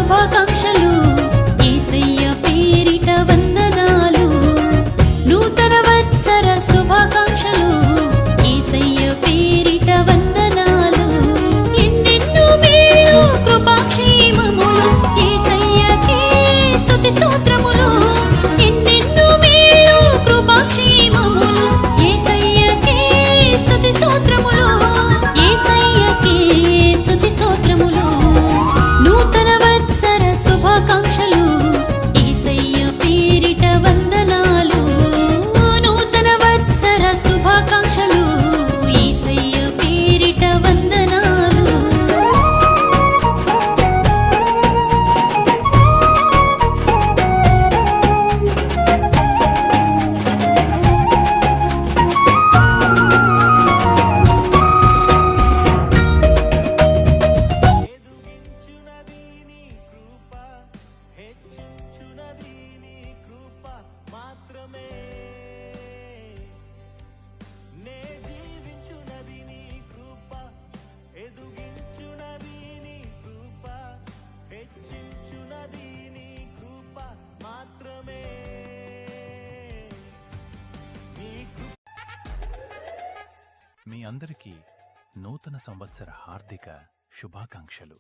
శుభాకాంక్షలు యేసయ్య పేరిట వందనాలు నూతన వత్సర శుభాకాంక్షలు యేసయ్య పేరిట వందనాలు ఎన్నెన్నో మేలు కృపాక్షేమములు యేసయ్యకే స్తుతి స్తోత్రములు ఎన్నెన్నో మేలు కృపాక్షేమములు యేసయ్యకే స్తుతి స్తోత్రములు యేసయ్యకే స్తుతి స్తోత్రములు నూతన వత్సర శుభాకాంక్షలు యేసయ్య పేరిట వందనాలు నూతన వత్సర శుభాకాంక్షలు యేసయ్య పేరిట వందనాలు ఎదుగించునది నీ కృప హెచ్చించునది నీ కృప మాత్రమే నే జీవించునది నీ కృప ఎదుగించునది నీ కృప హెచ్చించునది నీ కృప మాత్రమే నీ కృప మీ అందరికీ నూతన సంవత్సర హార్దిక శుభాకాంక్షలు.